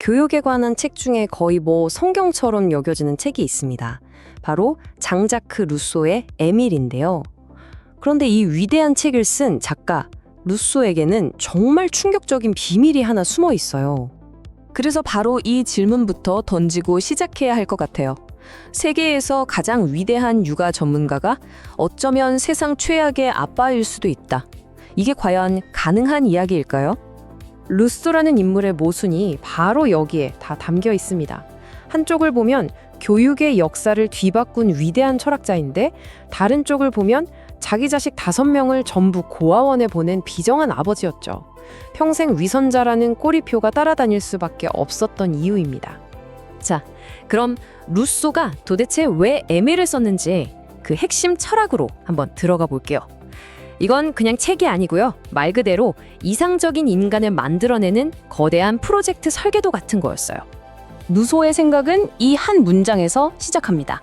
교육에 관한 책 중에 거의 성경처럼 여겨지는 책이 있습니다. 바로 장자크 루소의 에밀인데요. 그런데 이 위대한 책을 쓴 작가 루소에게는 정말 충격적인 비밀이 하나 숨어 있어요. 그래서 바로 이 질문부터 던지고 시작해야 할 것 같아요. 세계에서 가장 위대한 육아 전문가가 어쩌면 세상 최악의 아빠일 수도 있다. 이게 과연 가능한 이야기일까요? 루소라는 인물의 모순이 바로 여기에 다 담겨 있습니다. 한쪽을 보면 교육의 역사를 뒤바꾼 위대한 철학자인데 다른 쪽을 보면 자기 자식 5명을 전부 고아원에 보낸 비정한 아버지였죠. 평생 위선자라는 꼬리표가 따라다닐 수밖에 없었던 이유입니다. 자, 그럼 루소가 도대체 왜 에밀을 썼는지 그 핵심 철학으로 한번 들어가 볼게요. 이건 그냥 책이 아니고요. 말 그대로 이상적인 인간을 만들어내는 거대한 프로젝트 설계도 같은 거였어요. 루소의 생각은 이 한 문장에서 시작합니다.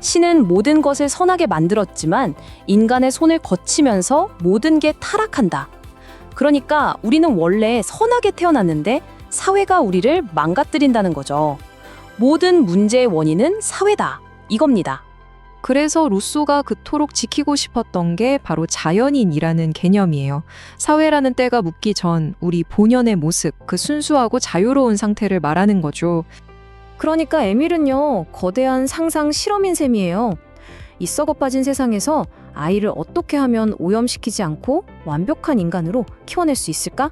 신은 모든 것을 선하게 만들었지만 인간의 손을 거치면서 모든 게 타락한다. 그러니까 우리는 원래 선하게 태어났는데 사회가 우리를 망가뜨린다는 거죠. 모든 문제의 원인은 사회다. 이겁니다. 그래서 루소가 그토록 지키고 싶었던 게 바로 자연인이라는 개념이에요. 사회라는 때가 묻기 전 우리 본연의 모습, 그 순수하고 자유로운 상태를 말하는 거죠. 그러니까 에밀은요, 거대한 상상 실험인 셈이에요. 이 썩어 빠진 세상에서 아이를 어떻게 하면 오염시키지 않고 완벽한 인간으로 키워낼 수 있을까?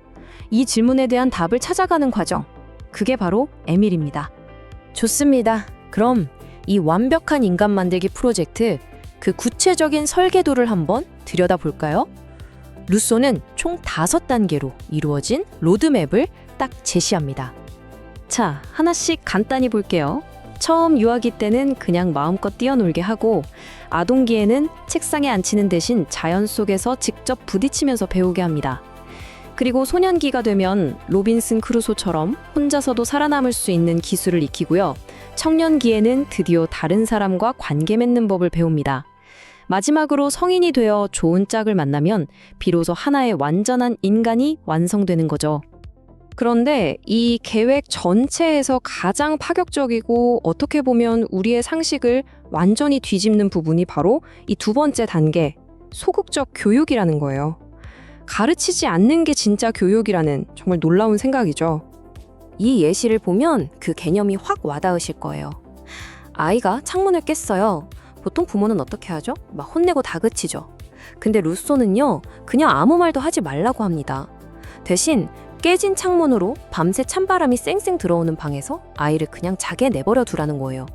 이 질문에 대한 답을 찾아가는 과정. 그게 바로 에밀입니다. 좋습니다. 그럼 이 완벽한 인간 만들기 프로젝트, 그 구체적인 설계도를 한번 들여다볼까요? 루소는 총 5단계로 이루어진 로드맵을 딱 제시합니다. 자, 하나씩 간단히 볼게요. 처음 유아기 때는 그냥 마음껏 뛰어놀게 하고, 아동기에는 책상에 앉히는 대신 자연 속에서 직접 부딪히면서 배우게 합니다. 그리고 소년기가 되면 로빈슨 크루소처럼 혼자서도 살아남을 수 있는 기술을 익히고요. 청년기에는 드디어 다른 사람과 관계 맺는 법을 배웁니다. 마지막으로 성인이 되어 좋은 짝을 만나면 비로소 하나의 완전한 인간이 완성되는 거죠. 그런데 이 계획 전체에서 가장 파격적이고 어떻게 보면 우리의 상식을 완전히 뒤집는 부분이 바로 이 2번째 단계, 소극적 교육이라는 거예요. 가르치지 않는 게 진짜 교육이라는 정말 놀라운 생각이죠. 이 예시를 보면 그 개념이 확 와닿으실 거예요. 아이가 창문을 깼어요. 보통 부모는 어떻게 하죠? 막 혼내고 다그치죠. 근데 루소는요, 그냥 아무 말도 하지 말라고 합니다. 대신 깨진 창문으로 밤새 찬바람이 쌩쌩 들어오는 방에서 아이를 그냥 자게 내버려 두라는 거예요.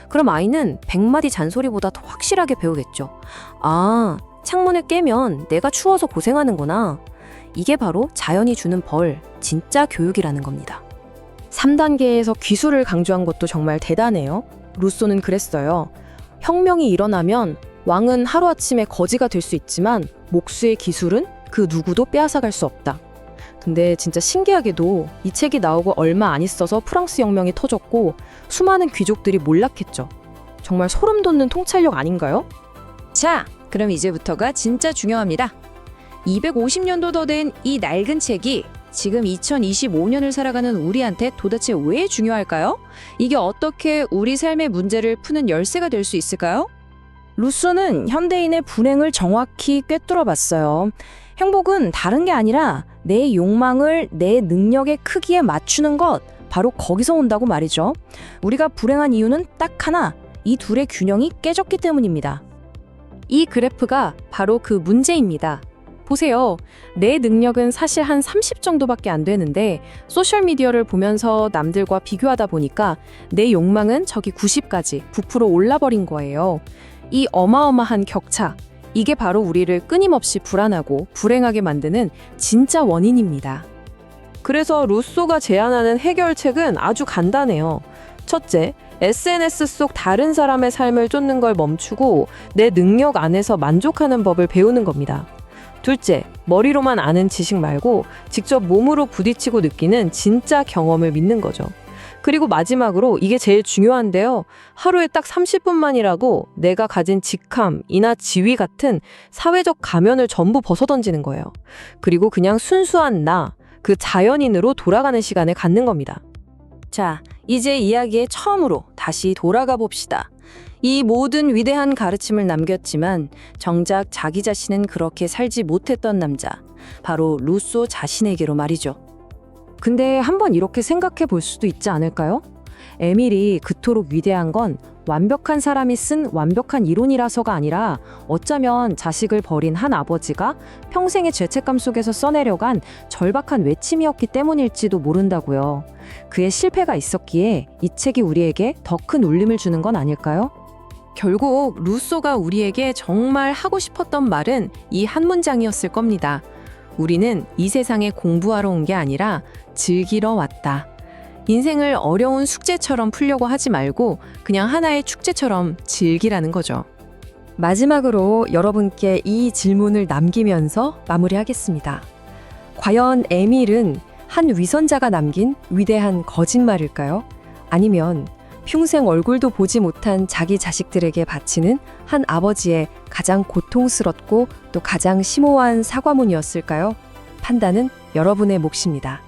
그럼 아이는 100마디 잔소리보다 더 확실하게 배우겠죠. 아, 창문을 깨면 내가 추워서 고생하는구나. 이게 바로 자연이 주는 벌, 진짜 교육이라는 겁니다. 3단계에서 기술을 강조한 것도 정말 대단해요. 루소는 그랬어요. 혁명이 일어나면 왕은 하루아침에 거지가 될 수 있지만 목수의 기술은 그 누구도 빼앗아갈 수 없다. 근데 진짜 신기하게도 이 책이 나오고 얼마 안 있어서 프랑스 혁명이 터졌고 수많은 귀족들이 몰락했죠. 정말 소름 돋는 통찰력 아닌가요? 자, 그럼 이제부터가 진짜 중요합니다. 250년도 더 된 이 낡은 책이 지금 2025년을 살아가는 우리한테 도대체 왜 중요할까요? 이게 어떻게 우리 삶의 문제를 푸는 열쇠가 될 수 있을까요? 루소는 현대인의 불행을 정확히 꿰뚫어 봤어요. 행복은 다른 게 아니라 내 욕망을 내 능력의 크기에 맞추는 것, 바로 거기서 온다고 말이죠. 우리가 불행한 이유는 딱 하나, 이 둘의 균형이 깨졌기 때문입니다. 이 그래프가 바로 그 문제입니다. 보세요. 내 능력은 사실 한 30 정도밖에 안 되는데 소셜미디어를 보면서 남들과 비교하다 보니까 내 욕망은 저기 90까지 부풀어 올라버린 거예요. 이 어마어마한 격차, 이게 바로 우리를 끊임없이 불안하고 불행하게 만드는 진짜 원인입니다. 그래서 루소가 제안하는 해결책은 아주 간단해요. 첫째, SNS 속 다른 사람의 삶을 쫓는 걸 멈추고 내 능력 안에서 만족하는 법을 배우는 겁니다. 둘째, 머리로만 아는 지식 말고 직접 몸으로 부딪히고 느끼는 진짜 경험을 믿는 거죠. 그리고 마지막으로 이게 제일 중요한데요. 하루에 딱 30분만이라도 내가 가진 직함이나 지위 같은 사회적 가면을 전부 벗어던지는 거예요. 그리고 그냥 순수한 나, 그 자연인으로 돌아가는 시간을 갖는 겁니다. 자, 이제 이야기의 처음으로 다시 돌아가 봅시다. 이 모든 위대한 가르침을 남겼지만 정작 자기 자신은 그렇게 살지 못했던 남자, 바로 루소 자신에게로 말이죠. 근데 한번 이렇게 생각해 볼 수도 있지 않을까요? 에밀이 그토록 위대한 건 완벽한 사람이 쓴 완벽한 이론이라서가 아니라 어쩌면 자식을 버린 한 아버지가 평생의 죄책감 속에서 써내려간 절박한 외침이었기 때문일지도 모른다고요. 그의 실패가 있었기에 이 책이 우리에게 더 큰 울림을 주는 건 아닐까요? 결국 루소가 우리에게 정말 하고 싶었던 말은 이 한 문장이었을 겁니다. 우리는 이 세상에 공부하러 온 게 아니라 즐기러 왔다. 인생을 어려운 숙제처럼 풀려고 하지 말고 그냥 하나의 축제처럼 즐기라는 거죠. 마지막으로 여러분께 이 질문을 남기면서 마무리하겠습니다. 과연 에밀은 한 위선자가 남긴 위대한 거짓말일까요? 아니면 평생 얼굴도 보지 못한 자기 자식들에게 바치는 한 아버지의 가장 고통스럽고 또 가장 심오한 사과문이었을까요? 판단은 여러분의 몫입니다.